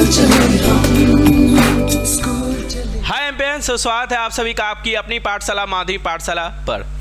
हाय Ampere's, स्वागत है आप सभी का आपकी अपनी पाठशाला माध्यमिक पाठशाला पर।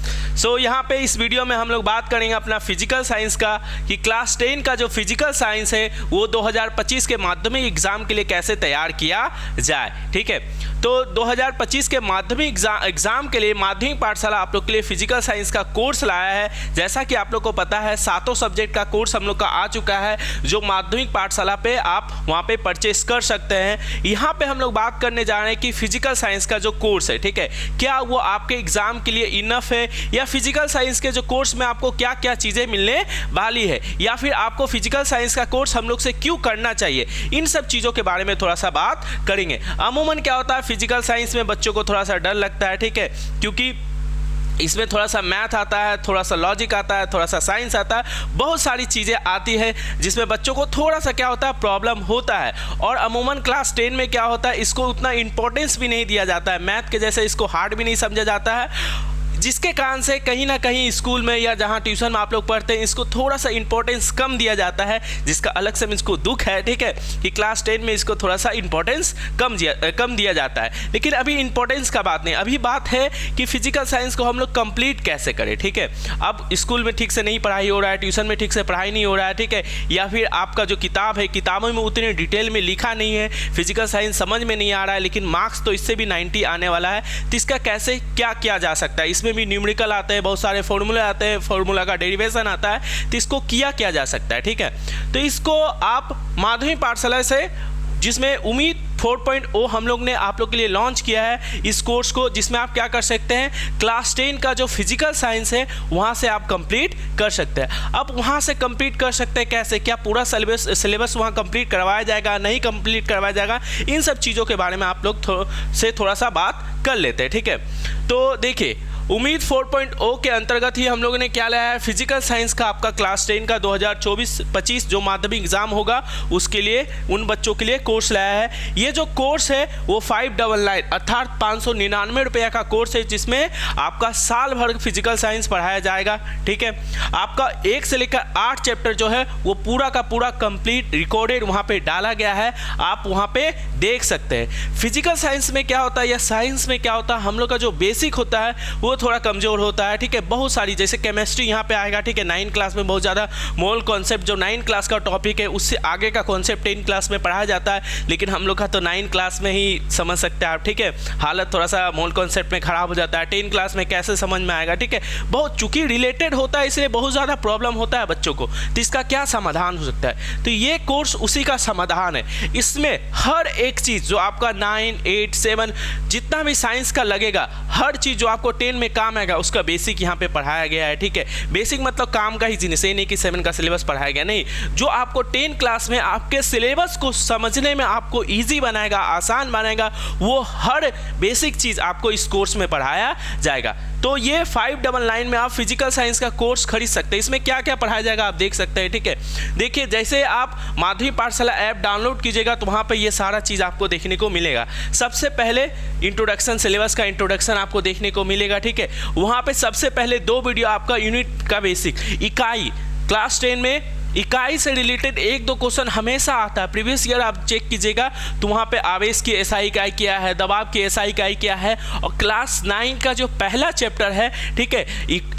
यहाँ पे इस वीडियो में हम लोग बात करेंगे अपना फिजिकल साइंस का कि क्लास 10 का जो फिजिकल साइंस है वो 2025 के माध्यमिक एग्जाम के लिए कैसे तैयार किया जाए। ठीक है, तो 2025 के माध्यमिक एग्जाम के लिए माध्यमिक पाठशाला आप लोग के लिए फिजिकल साइंस का कोर्स लाया है। जैसा कि आप लोग को पता है 7 सब्जेक्ट का कोर्स हम लोग का आ चुका है, जो माध्यमिक पाठशाला पे आप वहाँ पे परचेस कर सकते हैं। यहाँ पे हम लोग बात करने जा रहे हैं कि फिजिकल साइंस का जो कोर्स है, ठीक है, क्या वो आपके एग्जाम के लिए इनफ है, या फिजिकल साइंस के जो कोर्स में आपको क्या क्या चीज़ें मिलने वाली है, या फिर आपको फिजिकल साइंस का कोर्स हम लोग से क्यों करना चाहिए। इन सब चीज़ों के बारे में थोड़ा सा बात करेंगे। अमूमन क्या होता है फिजिकल साइंस में बच्चों को थोड़ा सा डर लगता है, ठीक है, क्योंकि इसमें थोड़ा सा मैथ आता है, थोड़ा सा लॉजिक आता है, थोड़ा सा साइंस आता है, बहुत सारी चीज़ें आती है जिसमें बच्चों को थोड़ा सा क्या होता है प्रॉब्लम होता है। और अमूमन क्लास 10 में क्या होता है इसको उतना इंपॉर्टेंस भी नहीं दिया जाता है, मैथ के जैसे इसको हार्ड भी नहीं समझा जाता है, जिसके कारण से कहीं ना कहीं स्कूल में या जहाँ ट्यूशन में आप लोग पढ़ते हैं इसको थोड़ा सा इंपॉर्टेंस कम दिया जाता है, जिसका अलग से इसको दुख है, ठीक है, कि क्लास 10 में इसको थोड़ा सा इंपॉर्टेंस कम दिया जाता है। लेकिन अभी इंपॉर्टेंस का बात नहीं, अभी बात है कि फिजिकल साइंस को हम लोग कंप्लीट कैसे करें। ठीक है, अब स्कूल में ठीक से नहीं पढ़ाई हो रहा है, ट्यूशन में ठीक से पढ़ाई नहीं हो रहा है, ठीक है, या फिर आपका जो किताब है किताबों में उतने डिटेल में लिखा नहीं है, फिजिकल साइंस समझ में नहीं आ रहा है, लेकिन मार्क्स तो इससे भी 90 आने वाला है, तो इसका कैसे क्या किया जा सकता है। इसमें भी न्यूमेरिकल आते हैं, बहुत सारे फॉर्मूले आते हैं, फॉर्मूला का डेरिवेशन आता है, तो इसको किया जा सकता है। ठीक है, तो इसको आप माध्यमिक पाठशाला से, जिसमें उम्मीद 4.0 हम लोग ने आप लोग के लिए लॉन्च किया है इस कोर्स को, जिसमें आप क्या कर सकते हैं क्लास 10 का जो फिजिकल साइंस है वहाँ से आप कंप्लीट कर सकते हैं। अब वहाँ से कंप्लीट कर सकते हैं कैसे, क्या पूरा सिलेबस वहाँ कंप्लीट करवाया जाएगा, नहीं कंप्लीट करवाया जाएगा, इन सब चीज़ों के बारे में आप लोग थोड़ा सा बात कर लेते हैं। ठीक है, तो देखिए उम्मीद 4.0 के अंतर्गत ही हम लोगों ने क्या लाया है, फिजिकल साइंस का आपका क्लास 10 का 2024-25 जो माध्यमिक एग्जाम होगा उसके लिए उन बच्चों के लिए कोर्स लाया है। ये जो कोर्स है वो 599 अर्थात 599 रुपये का कोर्स है, जिसमें आपका साल भर फिजिकल साइंस पढ़ाया जाएगा। ठीक है, आपका 1 से लेकर 8 चैप्टर जो है वो पूरा का पूरा कंप्लीट रिकॉर्डेड वहाँ पे डाला गया है, आप वहाँ पे देख सकते हैं। फिजिकल साइंस में क्या होता है या साइंस में क्या होता है, हम लोग का जो बेसिक होता है वो थोड़ा कमजोर होता है। ठीक है, बहुत सारी जैसे केमिस्ट्री यहाँ पे आएगा, ठीक है, 9 क्लास में बहुत ज़्यादा मोल कॉन्सेप्ट जो 9 क्लास का टॉपिक है उससे आगे का कॉन्सेप्ट 10 क्लास में पढ़ाया जाता है, लेकिन हम लोग का तो 9 क्लास में ही समझ सकते हैं आप। ठीक है, हालत थोड़ा सा मोल कॉन्सेप्ट में ख़राब हो जाता है, 10 क्लास में कैसे समझ में आएगा। ठीक है, बहुत चूँकि रिलेटेड होता है इसलिए बहुत ज़्यादा प्रॉब्लम होता है बच्चों को, तो इसका क्या समाधान हो सकता है, तो ये कोर्स उसी का समाधान है। इसमें हर एक चीज़ जो आपका 9, 8, 7 जितना भी साइंस का लगेगा, हर चीज़ जो आपको 10 में काम आएगा उसका बेसिक यहाँ पे पढ़ाया गया है। ठीक है, बेसिक मतलब काम का ही जिनिस, ये नहीं कि 7 का सिलेबस पढ़ाया गया, नहीं, जो आपको 10 क्लास में आपके सिलेबस को समझने में आपको इजी बनाएगा, आसान बनाएगा, वो हर बेसिक चीज़ आपको इस कोर्स में पढ़ाया जाएगा। तो ये 599 में आप फिजिकल साइंस का कोर्स खरीद सकते हैं। इसमें क्या क्या पढ़ाया जाएगा आप देख सकते हैं। ठीक है, देखिए जैसे आप माध्यमिक पाठशाला ऐप डाउनलोड कीजिएगा तो वहाँ पे ये सारा चीज़ आपको देखने को मिलेगा। सबसे पहले इंट्रोडक्शन, सिलेबस का इंट्रोडक्शन आपको देखने को मिलेगा। ठीक है, वहाँ पे सबसे पहले 2 वीडियो आपका यूनिट का बेसिक इकाई, क्लास 10 में इकाई से रिलेटेड 1-2 क्वेश्चन हमेशा आता है। प्रीवियस ईयर आप चेक कीजिएगा तो वहाँ पे आवेश की एसआई इकाई क्या है, दबाव की एसआई इकाई क्या है, और क्लास 9 का जो पहला चैप्टर है, ठीक है,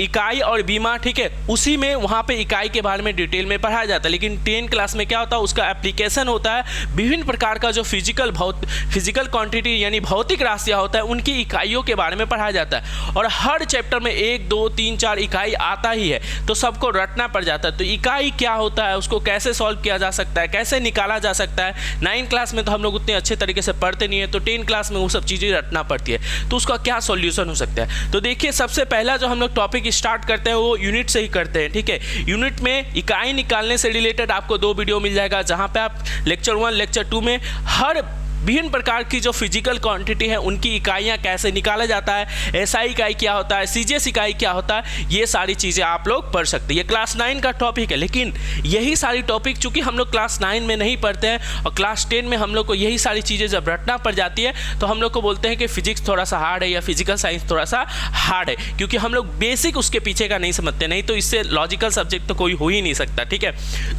इकाई और बीमा, ठीक है, उसी में वहाँ पे इकाई के बारे में डिटेल में पढ़ाया जाता है। लेकिन 10 क्लास में क्या होता है उसका एप्लीकेशन होता है, विभिन्न प्रकार का जो फिजिकल क्वांटिटी यानी भौतिक राशियाँ होता है उनकी इकाइयों के बारे में पढ़ाया जाता है, और हर चैप्टर में 1, 2, 3, 4 इकाई आता ही है, तो सबको रटना पड़ जाता है। तो इकाई क्या होता है, उसको कैसे सॉल्व किया जा सकता है, कैसे निकाला जा सकता है, 9 क्लास में तो हम लोग उतने अच्छे तरीके से पढ़ते नहीं है, तो 10 क्लास में वो सब चीज़ें रटना पड़ती है, तो उसका क्या सॉल्यूशन हो सकता है। तो देखिए सबसे पहला जो हम लोग टॉपिक स्टार्ट करते हैं वो यूनिट से ही करते हैं। ठीक है, यूनिट में इकाई निकालने से रिलेटेड आपको 2 वीडियो मिल जाएगा, जहाँ पे आप लेक्चर 1, लेक्चर 2 में हर विभिन्न प्रकार की जो फिजिकल क्वांटिटी है उनकी इकाइयाँ कैसे निकाला जाता है, एसआई इकाई क्या होता है, सीजीएस इकाई क्या होता है, ये सारी चीज़ें आप लोग पढ़ सकते हैं। ये क्लास 9 का टॉपिक है, लेकिन यही सारी टॉपिक चूंकि हम लोग क्लास 9 में नहीं पढ़ते हैं और क्लास 10 में हम लोग को यही सारी चीज़ें जब रटना पड़ जाती है तो हम लोग को बोलते हैं कि फिजिक्स थोड़ा सा हार्ड है या फिजिकल साइंस थोड़ा सा हार्ड है, क्योंकि हम लोग बेसिक उसके पीछे का नहीं समझते। नहीं तो इससे लॉजिकल सब्जेक्ट तो कोई हो ही नहीं सकता, ठीक है।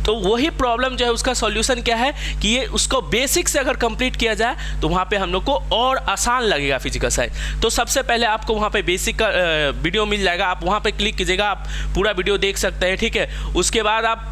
तो वही प्रॉब्लम जो है उसका सॉल्यूशन क्या है कि ये उसको बेसिक से अगर कंप्लीट किया जाए तो वहाँ पे हम लोग को और आसान लगेगा फिजिकल साइंस। तो सबसे पहले आपको वहाँ पे बेसिक का वीडियो मिल जाएगा, आप वहाँ पे क्लिक कीजिएगा, आप पूरा वीडियो देख सकते हैं, ठीक है। उसके बाद आप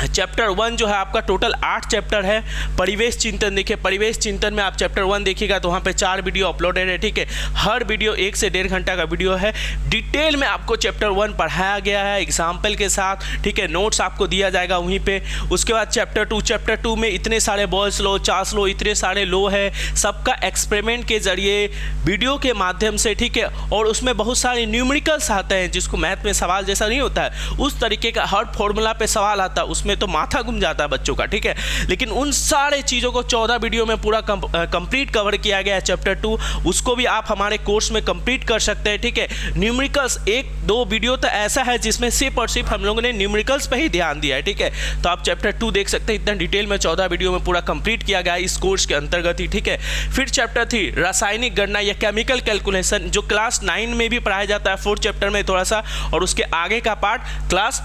चैप्टर 1 जो है आपका टोटल 8 चैप्टर है। परिवेश चिंतन देखिए, परिवेश चिंतन में आप चैप्टर 1 देखिएगा तो वहाँ पे 4 वीडियो अपलोडेड है, ठीक है। हर वीडियो 1 से 1.5 घंटा का वीडियो है। डिटेल में आपको चैप्टर 1 पढ़ाया गया है एग्जाम्पल के साथ, ठीक है। नोट्स आपको दिया जाएगा वहीं पे। उसके बाद चैप्टर 2 में इतने सारे बॉयल्स लो, चार्ल्स लो, इतने सारे लो है, सबका एक्सपेरिमेंट के जरिए वीडियो के माध्यम से, ठीक है। और उसमें बहुत सारे न्यूमेरिकल्स आते हैं जिसको मैथ में सवाल जैसा नहीं होता है उस तरीके का हर फॉर्मूला पे सवाल आता है, में तो माथा घूम जाता है बच्चों का, ठीक है। लेकिन उन सारे चीज़ों को 14 वीडियो में पूरा कंप्लीट कवर किया गया है। चैप्टर 2 उसको भी आप हमारे कोर्स में कंप्लीट कर सकते हैं, ठीक है। न्यूमेरिकल्स 1-2 वीडियो तो ऐसा है जिसमें सिर्फ और सिर्फ हम लोगों ने न्यूमेरिकल्स पे ही ध्यान दिया है, ठीक है। तो आप चैप्टर 2 देख सकते हैं, इतना डिटेल में 14 वीडियो में पूरा कंप्लीट किया गया है इस कोर्स के अंतर्गत ही, ठीक है। फिर चैप्टर 3 रासायनिक गणना या केमिकल कैलकुलेशन जो क्लास 9 में भी पढ़ाया जाता है 4th चैप्टर में थोड़ा सा, और उसके आगे का पार्ट क्लास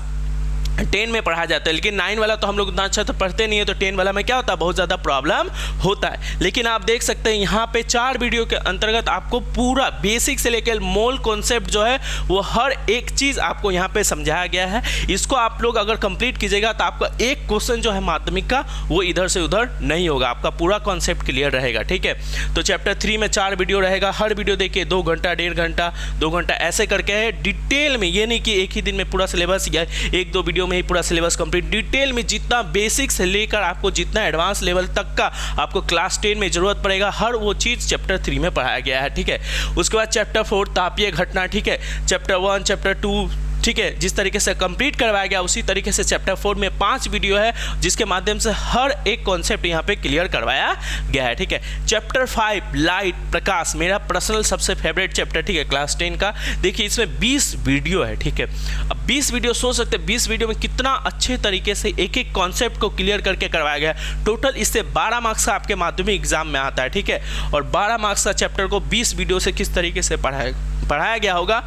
10 में पढ़ा जाता है। लेकिन 9 वाला तो हम लोग उतना अच्छा तो पढ़ते नहीं है, तो 10 वाला में क्या होता है बहुत ज़्यादा प्रॉब्लम होता है। लेकिन आप देख सकते हैं यहाँ पे 4 वीडियो के अंतर्गत आपको पूरा बेसिक से लेकर मोल कॉन्सेप्ट जो है वो हर एक चीज़ आपको यहाँ पे समझाया गया है। इसको आप लोग अगर कंप्लीट कीजिएगा तो आपका एक क्वेश्चन जो है माध्यमिक का वो इधर से उधर नहीं होगा, आपका पूरा कॉन्सेप्ट क्लियर रहेगा, ठीक है। तो चैप्टर 3 में 4 वीडियो रहेगा, हर वीडियो देखिए 2 घंटा, 1.5 घंटा, 2 घंटा ऐसे करके है डिटेल में। ये नहीं कि एक ही दिन में पूरा सिलेबस या 1-2 वीडियो में ही पूरा सिलेबस कंप्लीट, डिटेल में जितना बेसिक से लेकर आपको जितना एडवांस लेवल तक का आपको क्लास 10 में जरूरत पड़ेगा हर वो चीज़ चैप्टर 3 में पढ़ाया गया है, ठीक है। उसके बाद चैप्टर 4 तापीय घटना, ठीक है। चैप्टर 1, चैप्टर 2, ठीक है, जिस तरीके से कंप्लीट करवाया गया उसी तरीके से चैप्टर 4 में 5 वीडियो है जिसके माध्यम से हर एक कॉन्सेप्ट यहाँ पे क्लियर करवाया गया है, ठीक है। चैप्टर 5 लाइट प्रकाश मेरा पर्सनल सबसे फेवरेट चैप्टर, ठीक है, क्लास 10 का। देखिए इसमें 20 वीडियो है, ठीक है। अब 20 वीडियो सोच सकते हैं 20 वीडियो में कितना अच्छे तरीके से एक एक कॉन्सेप्ट को क्लियर करके करवाया गया है। टोटल इससे 12 मार्क्स का आपके माध्यमिक एग्जाम में आता है, ठीक है। और 12 मार्क्स का चैप्टर को 20 वीडियो से किस तरीके से पढ़ाया गया होगा,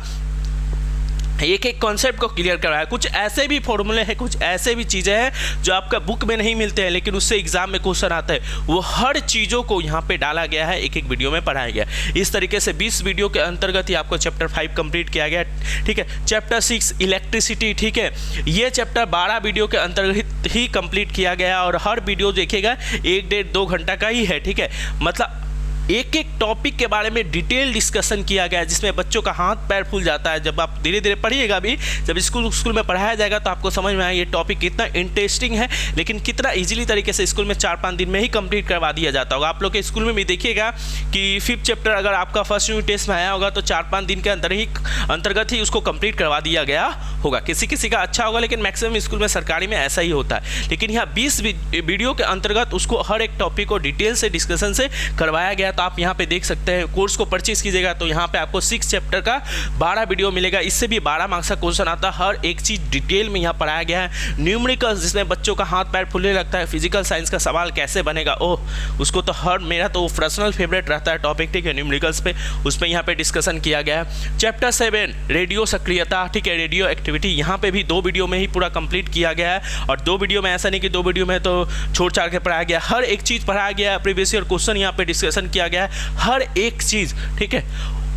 एक एक कॉन्सेप्ट को क्लियर कराया। कुछ ऐसे भी फॉर्मूले हैं, कुछ ऐसे भी चीज़ें हैं जो आपका बुक में नहीं मिलते हैं लेकिन उससे एग्जाम में क्वेश्चन आता है, वो हर चीज़ों को यहाँ पे डाला गया है, एक एक वीडियो में पढ़ाया गया। इस तरीके से 20 वीडियो के अंतर्गत ही आपको चैप्टर 5 कंप्लीट किया गया, ठीक है। चैप्टर 6 इलेक्ट्रिसिटी, ठीक है, ये चैप्टर 12 वीडियो के अंतर्गत ही कंप्लीट किया गया और हर वीडियो देखिएगा 1-1.5-2 घंटा का ही है, ठीक है। मतलब एक एक टॉपिक के बारे में डिटेल डिस्कशन किया गया है जिसमें बच्चों का हाथ पैर फूल जाता है। जब आप धीरे धीरे पढ़िएगा भी, जब स्कूल में पढ़ाया जाएगा तो आपको समझ में आए ये टॉपिक कितना इंटरेस्टिंग है, लेकिन कितना इजीली तरीके से स्कूल में 4-5 दिन में ही कंप्लीट करवा दिया जाता होगा। आप लोग के स्कूल में भी देखिएगा कि 5th चैप्टर अगर आपका फर्स्ट यूनिट टेस्ट में आया होगा तो 4-5 दिन के अंतर्गत ही उसको कंप्लीट करवा दिया गया होगा। किसी किसी का अच्छा होगा लेकिन मैक्सिमम स्कूल में सरकारी में ऐसा ही होता है। लेकिन यहाँ 20 वीडियो के अंतर्गत उसको हर एक टॉपिक को डिटेल से डिस्कशन से करवाया गया। तो आप यहाँ पे देख सकते हैं, कोर्स को परचेज कीजिएगा तो यहाँ पे आपको 6 चैप्टर का 12 वीडियो मिलेगा। इससे भी 12 मार्क्स का क्वेश्चन आता है, हर एक चीज़ डिटेल में यहाँ पढ़ाया गया है। न्यूमेरिकल्स जिसमें बच्चों का हाथ पैर फूलने लगता है, फिजिकल साइंस का सवाल कैसे बनेगा, ओह उसको तो मेरा तो पर्सनल फेवरेट रहता है टॉपिक, ठीक है, न्यूमेरिकल्स पे, उस पर यहाँ पे डिस्कशन किया गया है। चैप्टर 7 रेडियो सक्रियता, ठीक है, रेडियो एक्टिविटी, यहाँ पे भी 2 वीडियो में ही पूरा कंप्लीट किया गया है। और 2 वीडियो में ऐसा नहीं कि 2 वीडियो में तो छोड़ छाड़ के पढ़ाया गया, हर एक चीज़ पढ़ाया गया, प्रीवियस ईयर क्वेश्चन यहाँ पे डिस्कशन किया गया है, हर एक चीज़, ठीक है।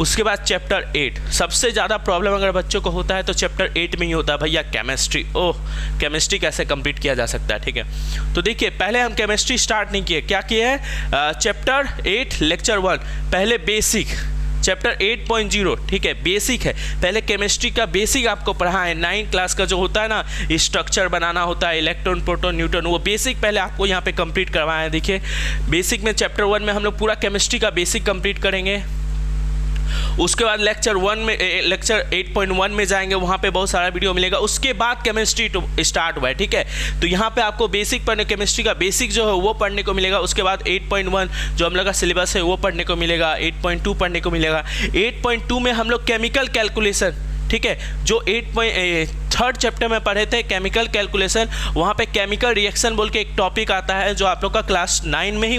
उसके बाद चैप्टर 8 सबसे ज़्यादा प्रॉब्लम अगर बच्चों को होता है तो चैप्टर 8 में ही होता है भैया, केमिस्ट्री। ओह केमिस्ट्री कैसे कंप्लीट किया जा सकता है, ठीक है। तो देखिए पहले हम केमिस्ट्री स्टार्ट नहीं किए, क्या किए हैं, चैप्टर 8 लेक्चर 1 पहले बेसिक, चैप्टर 8.0, ठीक है, बेसिक है। पहले केमिस्ट्री का बेसिक आपको पढ़ा है, 9 क्लास का जो होता है ना, स्ट्रक्चर बनाना होता है, इलेक्ट्रॉन प्रोटॉन न्यूट्रॉन, वो बेसिक पहले आपको यहाँ पे कंप्लीट करवाया है। देखिए बेसिक में चैप्टर 1 में हम लोग पूरा केमिस्ट्री का बेसिक कंप्लीट करेंगे। उसके बाद लेक्चर 8.1 में जाएंगे, वहाँ पे बहुत सारा वीडियो मिलेगा। उसके बाद केमिस्ट्री स्टार्ट हुआ है, ठीक है। तो यहाँ पे आपको बेसिक पढ़ने, केमिस्ट्री का बेसिक जो है वो पढ़ने को मिलेगा। उसके बाद 8.1 जो हम लोग का सिलेबस है वो पढ़ने को मिलेगा, 8.2 पढ़ने को मिलेगा। 8.2 में हम लोग केमिकल कैलकुलेशन, ठीक है, जो 3rd चैप्टर में पढ़े थे केमिकल कैलकुलेशन, वहाँ पे केमिकल रिएक्शन बोल के एक टॉपिक आता है जो आप लोग का क्लास 9 में ही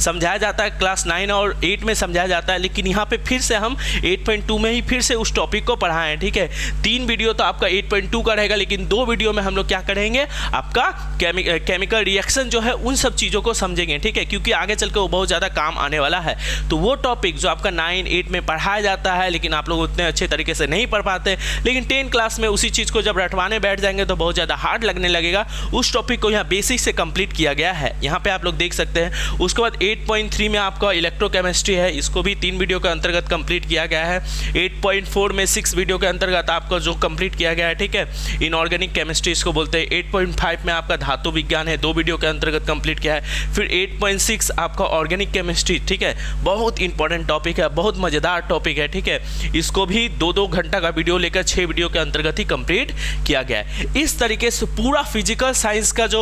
समझाया जाता है, क्लास 9 और 8 में समझाया जाता है, लेकिन यहाँ पे फिर से हम 8.2 में ही फिर से उस टॉपिक को पढ़ाएं, ठीक है। 3 वीडियो तो आपका 8.2 का रहेगा, लेकिन 2 वीडियो में हम लोग क्या करेंगे, आपका केमिकल रिएक्शन जो है उन सब चीज़ों को समझेंगे, ठीक है, क्योंकि आगे चल के वो बहुत ज़्यादा काम आने वाला है। तो वो टॉपिक जो आपका 9, 8 में पढ़ाया जाता है, लेकिन आप लोग उतने अच्छे तरीके से नहीं पढ़ पाते, लेकिन 10 क्लास में उसी चीज़ को जब रटवाने बैठ जाएंगे तो बहुत ज़्यादा हार्ड लगने लगेगा। उस टॉपिक को यहाँ बेसिक से कंप्लीट किया गया है, यहाँ पे आप लोग देख सकते हैं। उसके बाद 8.3 में आपका इलेक्ट्रोकेमिस्ट्री है, इसको भी 3 वीडियो के अंतर्गत कंप्लीट किया गया है। 8.4 में 6 वीडियो के अंतर्गत आपका जो कंप्लीट किया गया है, ठीक है, इनऑर्गेनिक केमिस्ट्री इसको बोलते हैं। 8.5 में आपका धातु विज्ञान है, 2 वीडियो के अंतर्गत कंप्लीट किया है। फिर 8.6 आपका ऑर्गेनिक केमिस्ट्री, ठीक है, बहुत इंपॉर्टेंट टॉपिक है, बहुत मज़ेदार टॉपिक है, ठीक है, इसको भी 2-2 घंटा का वीडियो लेकर 6 वीडियो के अंतर्गत ही कंप्लीट किया गया है। इस तरीके से पूरा फिजिकल साइंस का जो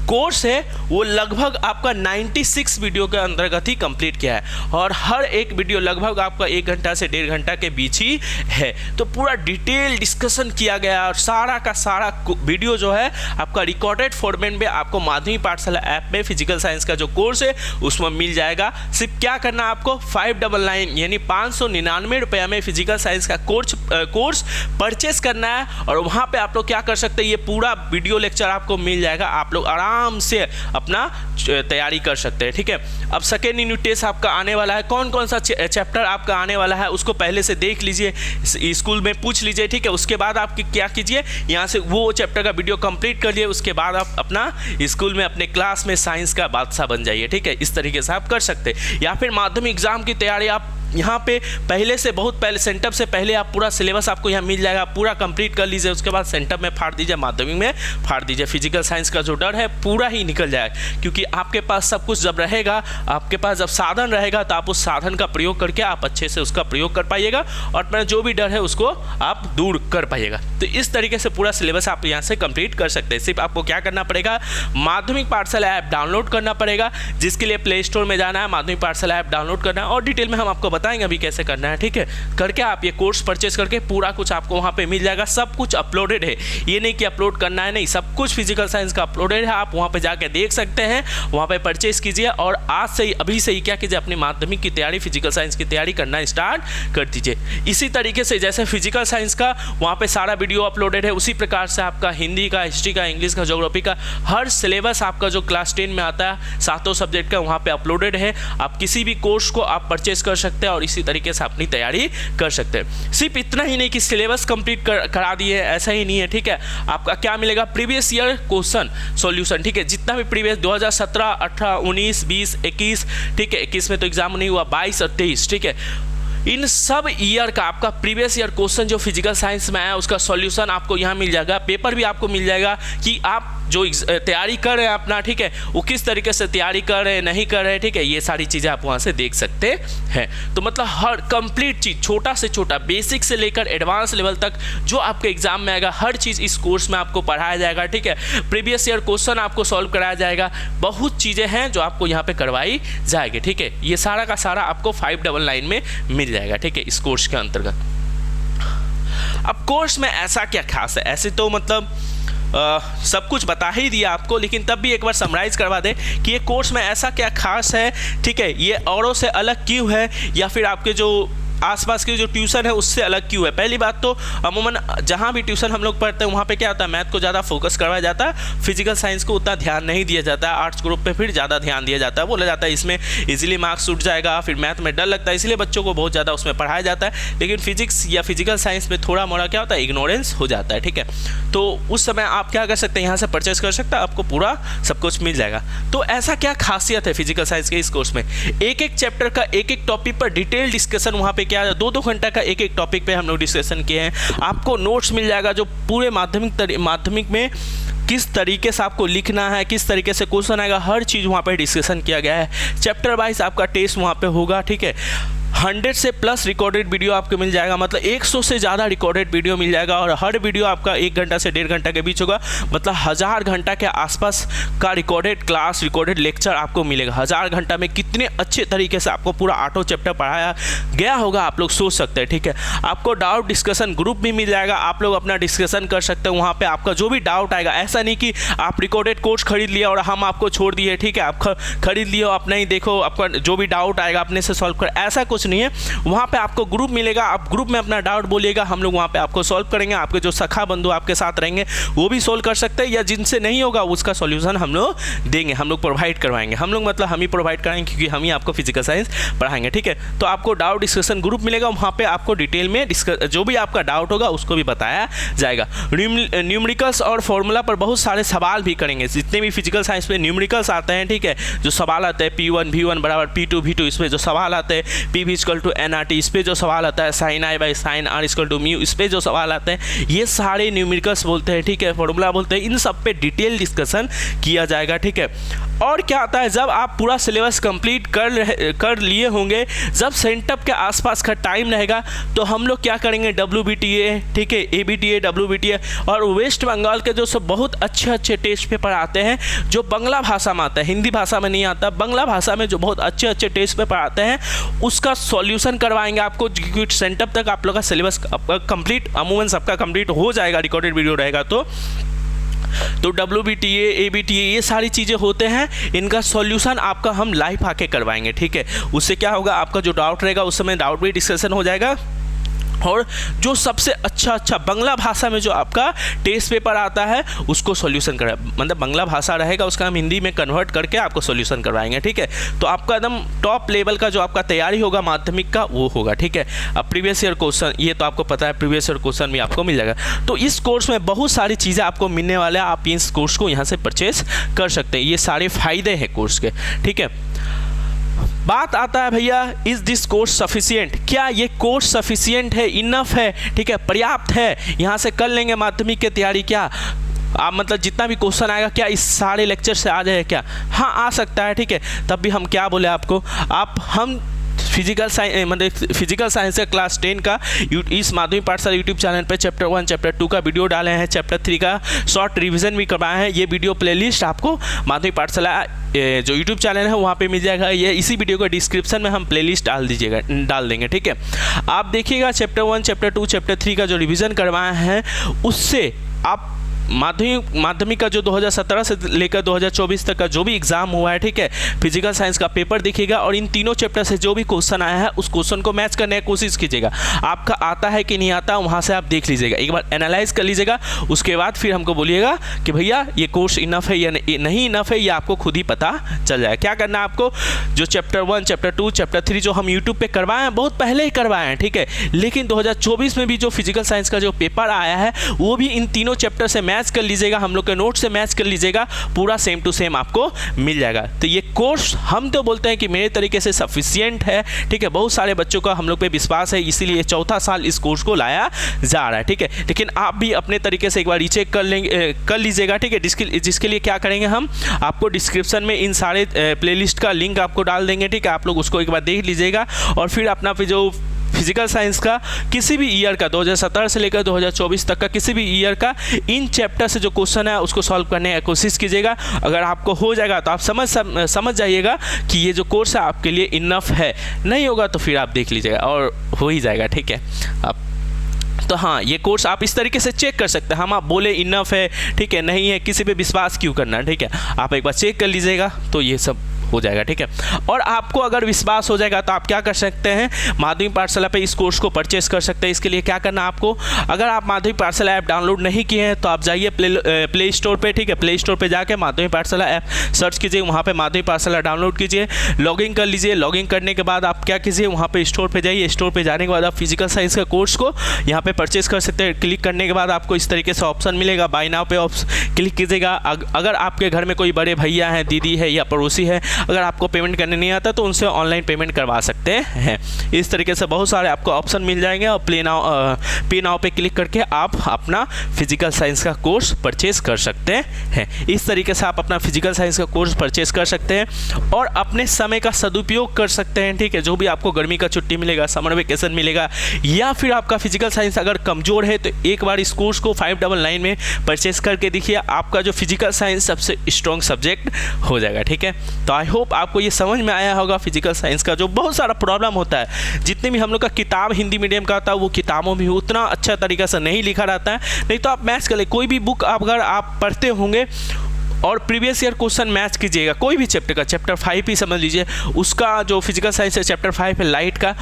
कोर्स है वो लगभग आपका 96 वीडियो के अंतर्गत ही कंप्लीट किया है, और हर एक वीडियो लगभग आपका 1 घंटा से 1.5 घंटा के बीच ही है। तो पूरा डिटेल डिस्कशन किया गया, और सारा का सारा वीडियो जो है आपका रिकॉर्डेड फॉर्मेट में आपको माध्यमिक पाठशाला ऐप में फिजिकल साइंस का जो कोर्स है उसमें मिल जाएगा। सिर्फ क्या करना है आपको, 599 यानी 599 रुपये में फिजिकल साइंस का कोर्स परचेस करना है, और वहाँ पे आप लोग क्या कर सकते हैं, ये पूरा वीडियो लेक्चर आपको मिल जाएगा, आप लोग आराम से अपना तैयारी कर सकते हैं, ठीक है। अब सेकेंड यूनिट टेस्ट आपका आने वाला है, कौन कौन सा चैप्टर आपका आने वाला है उसको पहले से देख लीजिए, स्कूल में पूछ लीजिए, ठीक है। उसके बाद आप क्या कीजिए, यहाँ से वो चैप्टर का वीडियो कंप्लीट कर लिए, उसके बाद आप अपना स्कूल में अपने क्लास में साइंस का बादशाह बन जाइए, ठीक है। इस तरीके से आप कर सकते हैं। या फिर माध्यमिक एग्जाम की तैयारी आप यहाँ पे पहले से बहुत पहले सेंटअप से पहले आप पूरा सिलेबस आपको यहाँ मिल जाएगा, पूरा कंप्लीट कर लीजिए, उसके बाद सेंटअप में फाड़ दीजिए, माध्यमिक में फाड़ दीजिए। फिजिकल साइंस का जो डर है पूरा ही निकल जाएगा, क्योंकि आपके पास सब कुछ जब रहेगा, आपके पास जब साधन रहेगा तो आप उस साधन का प्रयोग करके आप अच्छे से उसका प्रयोग कर पाइएगा, और अपना जो भी डर है उसको आप दूर कर पाइएगा। तो इस तरीके से पूरा सिलेबस आप यहाँ से कंप्लीट कर सकते हैं। सिर्फ आपको क्या करना पड़ेगा, माध्यमिक पाठशाला ऐप डाउनलोड करना पड़ेगा, जिसके लिए प्ले स्टोर में जाना है, माध्यमिक पाठशाला ऐप डाउनलोड करना है, और डिटेल में हम आपको बताएंगे अभी कैसे करना है, ठीक है। करके आप ये कोर्स परचेस करके पूरा कुछ आपको वहाँ पे मिल जाएगा, सब कुछ अपलोडेड है, ये नहीं कि अपलोड करना है, नहीं, सब कुछ फिजिकल साइंस का अपलोडेड है, आप वहाँ पे जाके देख सकते हैं, वहाँ पे परचेस कीजिए, और आज से ही अभी से ही क्या कीजिए, अपनी माध्यमिक की तैयारी, फिजिकल साइंस की तैयारी करना स्टार्ट कर दीजिए। इसी तरीके से जैसे फिजिकल साइंस का वहाँ पे सारा वीडियो अपलोडेड है, उसी प्रकार से आपका हिंदी का, हिस्ट्री का, इंग्लिश का, ज्योग्राफी का हर सिलेबस आपका जो क्लास 10 में आता है 7 सब्जेक्ट का वहाँ पे अपलोडेड है। आप किसी भी कोर्स को आप परचेस कर सकते हैं और इसी तरीके से अपनी तैयारी कर सकते हैं। सिर्फ इतना ही नहीं कि सिलेबस कंप्लीट करा दिए, ऐसा ही नहीं है, ठीक है। आपका क्या मिलेगा, प्रीवियस ईयर क्वेश्चन सॉल्यूशन, ठीक है, जितना भी प्रीवियस 2017, 18, 19, 20, 21, ठीक है, 21 में तो एग्जाम नहीं हुआ, 22 और 23, ठीक है, इन सब ईयर का आपका प्रीवियस ईयर क्वेश्चन जो फिजिकल साइंस में आया उसका सॉल्यूशन आपको यहाँ मिल जाएगा, पेपर भी आपको मिल जाएगा कि आप जो तैयारी कर रहे हैं अपना, ठीक है, वो किस तरीके से तैयारी कर रहे हैं, नहीं कर रहे हैं, ठीक है, ये सारी चीज़ें आप वहाँ से देख सकते हैं। तो मतलब हर कंप्लीट चीज़, छोटा से छोटा, बेसिक से लेकर एडवांस लेवल तक जो आपके एग्जाम में आएगा, हर चीज़ इस कोर्स में आपको पढ़ाया जाएगा, ठीक है। प्रीवियस ईयर क्वेश्चन आपको सॉल्व कराया जाएगा, बहुत चीज़ें हैं जो आपको यहाँ पे करवाई जाएगी, ठीक है। ये सारा का सारा आपको 599 में मिल जाएगा, ठीक है, इस कोर्स के अंतर्गत। अब कोर्स में ऐसा क्या खास है, ऐसे तो मतलब सब कुछ बता ही दिया आपको, लेकिन तब भी एक बार समराइज करवा दें कि ये कोर्स में ऐसा क्या खास है, ठीक है, ये औरों से अलग क्यों है, या फिर आपके जो आसपास के जो ट्यूशन है उससे अलग क्यों है। पहली बात तो अमूमन जहाँ भी ट्यूशन हम लोग पढ़ते हैं वहाँ पे क्या होता है, मैथ को ज़्यादा फोकस करवाया जाता है, फिजिकल साइंस को उतना ध्यान नहीं दिया जाता है, आर्ट्स ग्रुप पे फिर ज़्यादा ध्यान दिया जाता है, बोला जाता है इसमें इजीली मार्क्स उठ जाएगा, फिर मैथ में डर लगता है, इसलिए बच्चों को बहुत ज़्यादा उसमें पढ़ाया जाता है, लेकिन फिजिक्स या फिजिकल साइंस में थोड़ा मोड़ा क्या होता है, इग्नोरेंस हो जाता है, ठीक है। तो उस समय आप क्या कर सकते हैं, यहाँ से परचेज कर सकते हैं, आपको पूरा सब कुछ मिल जाएगा। तो ऐसा क्या खासियत है फिजिकल साइंस के इस कोर्स में, एक एक चैप्टर का एक एक टॉपिक पर डिटेल डिस्कशन वहाँ पे क्या 2-2 घंटा का एक एक टॉपिक पे हम लोग डिस्कशन किए हैं। आपको नोट्स मिल जाएगा जो पूरे माध्यमिक में किस तरीके से आपको लिखना है, किस तरीके से क्वेश्चन आएगा, हर चीज़ वहाँ पे डिस्कशन किया गया है। चैप्टर वाइज आपका टेस्ट वहाँ पे होगा, ठीक है। 100 से प्लस रिकॉर्डेड वीडियो आपको मिल जाएगा, मतलब 100 से ज़्यादा रिकॉर्डेड वीडियो मिल जाएगा और हर वीडियो आपका 1 घंटा से 1.5 घंटा के बीच होगा, मतलब 1000 घंटा के आसपास का रिकॉर्डेड क्लास, रिकॉर्डेड लेक्चर आपको मिलेगा। 1000 घंटा में कितने अच्छे तरीके से आपको पूरा ऑटो चैप्टर पढ़ाया गया होगा आप लोग सोच सकते हैं, ठीक है। आपको डाउट डिस्कशन ग्रुप भी मिल जाएगा, आप लोग अपना डिस्कशन कर सकते हैं वहाँ पर। आपका जो भी डाउट आएगा, ऐसा नहीं कि आप रिकॉर्डेड कोर्स खरीद लिया और हम आपको छोड़ दिए, ठीक है, आप खरीद लिए आप नहीं देखो, आपका जो भी डाउट आएगा अपने से सॉल्व कर, ऐसा कुछ नहीं है। वहाँ पे आपको ग्रुप मिलेगा, आप ग्रुप में अपना डाउट बोलिएगा, हम लोग वहाँ पे आपको सॉल्व करेंगे। आपके जो सखा बंधु आपके साथ रहेंगे वो भी सॉल्व कर सकते हैं, या जिनसे नहीं होगा उसका सॉल्यूशन हम लोग देंगे, हम लोग प्रोवाइड करवाएंगे। हम लोग मतलब हम ही प्रोवाइड कराएंगे क्योंकि हम ही आपको फिजिकल साइंस पढ़ाएंगे, ठीक है। तो आपको डाउट डिस्कशन ग्रुप मिलेगा, वहाँ पर आपको डिटेल में जो भी आपका डाउट होगा उसको भी बताया जाएगा। न्यूमेरिकल्स और फॉर्मूला पर बहुत सारे सवाल भी करेंगे, जितने भी फिजिकल साइंस में न्यूमेरिकल्स आते हैं, ठीक है, जो सवाल आते हैं P1 V1 बराबर P2 V2, इस पर जो सवाल आते हैं P V = NRT, इस पर जो सवाल आता है sin I / sin R = μ, इस पर जो सवाल आते हैं ये सारे न्यूमेरिकल्स बोलते हैं, ठीक है, फॉर्मूला बोलते हैं। इन सब पे डिटेल डिस्कशन किया जाएगा, ठीक है। और क्या आता है, जब आप पूरा सिलेबस कंप्लीट कर लिए होंगे, जब सेंटअप के आसपास का टाइम रहेगा तो हम लोग क्या करेंगे, WBTA, ठीक है, ABTA, WBTA और वेस्ट बंगाल के जो सब बहुत अच्छे टेस्ट पेपर आते हैं जो बांग्ला भाषा में आता है, हिंदी भाषा में नहीं आता, बांग्ला भाषा में जो बहुत अच्छे टेस्ट पेपर आते हैं उसका सॉल्यूशन करवाएंगे आपको। क्योंकि सेंटअप तक आप लोग का सिलेबस कंप्लीट अमूमन सबका कंप्लीट हो जाएगा, रिकॉर्डेड वीडियो रहेगा तो WBTA, ABTA ये सारी चीज़ें होते हैं, इनका सॉल्यूशन आपका हम लाइव आके करवाएंगे, ठीक है। उससे क्या होगा, आपका जो डाउट रहेगा उस समय डाउट भी डिस्कशन हो जाएगा, और जो सबसे अच्छा बांग्ला भाषा में जो आपका टेस्ट पेपर आता है उसको सॉल्यूशन करा, मतलब बांग्ला भाषा रहेगा उसका हम हिंदी में कन्वर्ट करके आपको सॉल्यूशन करवाएंगे, ठीक है। तो आपका एकदम टॉप लेवल का जो आपका तैयारी होगा माध्यमिक का वो होगा, ठीक है। अब प्रीवियस ईयर क्वेश्चन ये तो आपको पता है, प्रीवियस ईयर क्वेश्चन भी आपको मिल जाएगा। तो इस कोर्स में बहुत सारी चीज़ें आपको मिलने वाले हैं, आप इस कोर्स को यहाँ से परचेज कर सकते हैं, ये सारे फायदे हैं कोर्स के, ठीक है। बात आता है भैया, इज दिस कोर्स सफिशिएंट, क्या ये कोर्स सफिशिएंट है, इनफ है, ठीक है, पर्याप्त है, यहाँ से कर लेंगे माध्यमिक की तैयारी, क्या आप मतलब जितना भी क्वेश्चन आएगा क्या इस सारे लेक्चर से आ जाए क्या? हाँ आ सकता है, ठीक है। तब भी हम क्या बोले आपको, हम फिजिकल साइंस मतलब फिजिकल साइंस का क्लास 10 का इस माध्यमिक पाठशाला यूट्यूब चैनल पे चैप्टर 1 चैप्टर 2 का वीडियो डाले हैं, चैप्टर 3 का शॉर्ट रिवीजन भी करवाए हैं। ये वीडियो प्लेलिस्ट आपको माध्यमिक पाठशाला जो यूट्यूब चैनल है वहाँ पे मिल जाएगा, ये इसी वीडियो का डिस्क्रिप्शन में हम प्लेलिस्ट डाल देंगे, ठीक है। आप देखिएगा चैप्टर 1 चैप्टर 2 चैप्टर 3 का जो रिवीजन करवाए हैं उससे आप माध्यमिक का जो 2017 से लेकर 2024 तक का जो भी एग्जाम हुआ है, ठीक है, फिजिकल साइंस का पेपर दिखेगा और इन तीनों चैप्टर से जो भी क्वेश्चन आया है उस क्वेश्चन को मैच करने की कोशिश कीजिएगा। आपका आता है कि नहीं आता वहाँ से आप देख लीजिएगा, एक बार एनालाइज कर लीजिएगा, उसके बाद फिर हमको बोलिएगा कि भैया ये कोर्स इनफ है या नहीं इनफ है, ये आपको खुद ही पता चल जाएगा। क्या करना है आपको, जो चैप्टर 1 चैप्टर 2 चैप्टर 3 जो हम यूट्यूब पर करवाए हैं बहुत पहले ही करवाए हैं, ठीक है, लेकिन 2024 में भी जो फिजिकल साइंस का जो पेपर आया है वो भी इन तीनों चैप्टर से मैच कर लीजिएगा, हम लोग के नोट से मैच कर लीजिएगा, पूरा सेम टू सेम आपको मिल जाएगा। तो ये कोर्स हम तो बोलते हैं कि मेरे तरीके से सफिशिएंट है, ठीक है, बहुत सारे बच्चों का हम लोग पे विश्वास है, इसीलिए चौथा साल इस कोर्स को लाया जा रहा है, ठीक है। लेकिन आप भी अपने तरीके से एक बार रीचेक कर लीजिएगा, ठीक है, जिसके लिए क्या करेंगे हम आपको डिस्क्रिप्शन में इन सारे प्लेलिस्ट का लिंक आपको डाल देंगे, ठीक है, आप लोग उसको एक बार देख लीजिएगा और फिर अपना जो फिजिकल साइंस का किसी भी ईयर का 2017 से लेकर 2024 तक का किसी भी ईयर का इन चैप्टर से जो क्वेश्चन है उसको सॉल्व करने की कोशिश कीजिएगा। अगर आपको हो जाएगा तो आप समझ जाइएगा कि ये जो कोर्स है आपके लिए इनफ है, नहीं होगा तो फिर आप देख लीजिएगा और हो ही जाएगा, ठीक है। आप तो हाँ ये कोर्स आप इस तरीके से चेक कर सकते हैं, हम आप बोले इनफ है, ठीक है, नहीं है, किसी पे विश्वास क्यों करना, ठीक है, आप एक बार चेक कर लीजिएगा तो ये सब हो जाएगा, ठीक है। और आपको अगर विश्वास हो जाएगा तो आप क्या कर सकते हैं, माध्यमिक पाठशाला पे इस कोर्स को परचेस कर सकते हैं। इसके लिए क्या करना आपको, अगर आप माध्यमिक पाठशाला ऐप डाउनलोड नहीं किए हैं तो आप जाइए प्ले स्टोर पे, ठीक है, प्ले स्टोर पे जाके माध्यमिक पाठशाला ऐप सर्च कीजिए, वहाँ पे माध्यमिक पाठशाला डाउनलोड कीजिए, लॉगिन कर लीजिए। लॉगिन करने के बाद आप क्या कीजिए, वहाँ पे स्टोर पे जाइए, स्टोर पे जाने के बाद आप फिजिकल साइंस का कोर्स को यहाँ पे परचेस कर सकते हैं। क्लिक करने के बाद आपको इस तरीके से ऑप्शन मिलेगा, बाय नाउ पे क्लिक कीजिएगा। अगर आपके घर में कोई बड़े भैया हैं, दीदी है या पड़ोसी है, अगर आपको पेमेंट करने नहीं आता तो उनसे ऑनलाइन पेमेंट करवा सकते हैं। इस तरीके से बहुत सारे आपको ऑप्शन मिल जाएंगे और पे नाउ पे क्लिक करके आप अपना फिजिकल साइंस का कोर्स परचेज कर सकते हैं। इस तरीके से आप अपना फिजिकल साइंस का कोर्स परचेज कर सकते हैं और अपने समय का सदुपयोग कर सकते हैं। ठीक है, जो भी आपको गर्मी का छुट्टी मिलेगा, समर वेकेशन मिलेगा, या फिर आपका फिजिकल साइंस अगर कमज़ोर है तो एक बार इस कोर्स को 599 में परचेस करके देखिए, आपका जो फिजिकल साइंस सबसे स्ट्रॉन्ग सब्जेक्ट हो जाएगा। ठीक है, तो आई होप आपको ये समझ में आया होगा फिजिकल साइंस का जो बहुत सारा प्रॉब्लम होता है। जितने भी हम लोग का किताब हिंदी मीडियम का आता है वो किताबों में उतना अच्छा तरीका से नहीं लिखा रहता है। नहीं तो आप मैथ्स कर ले, कोई भी बुक अगर आप पढ़ते होंगे और प्रीवियस ईयर क्वेश्चन मैच कीजिएगा, कोई भी चैप्टर का, चैप्टर 5 ही समझ लीजिए, उसका जो फिजिकल साइंस है चैप्टर 5 है लाइट का,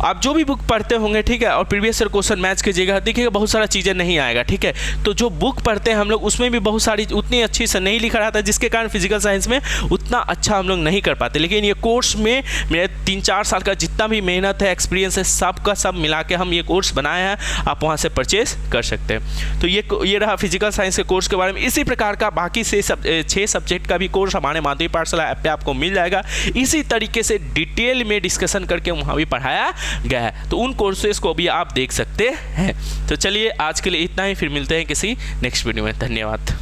आप जो भी बुक पढ़ते होंगे, ठीक है, और प्रीवियस ईयर क्वेश्चन मैच कीजिएगा, देखिएगा बहुत सारा चीज़ें नहीं आएगा। ठीक है, तो जो बुक पढ़ते हैं हम लोग उसमें भी बहुत सारी उतनी अच्छी से नहीं लिखा रहता है, जिसके कारण फिजिकल साइंस में उतना अच्छा हम लोग नहीं कर पाते। लेकिन ये कोर्स में मेरे 3-4 साल का जितना भी मेहनत है, एक्सपीरियंस है, सब का सब मिला के हम ये कोर्स बनाया है, आप वहाँ से परचेज कर सकते हैं। तो ये रहा फिजिकल साइंस के कोर्स के बारे में। इसी प्रकार का बाकी से 6 सब्जेक्ट का भी कोर्स हमारे माध्यमिक पाठशाला ऐप पे आपको मिल जाएगा। इसी तरीके से डिटेल में डिस्कशन करके वहाँ भी पढ़ाया गया है, तो उन कोर्सेज को भी आप देख सकते हैं। तो चलिए आज के लिए इतना ही, फिर मिलते हैं किसी नेक्स्ट वीडियो में। धन्यवाद।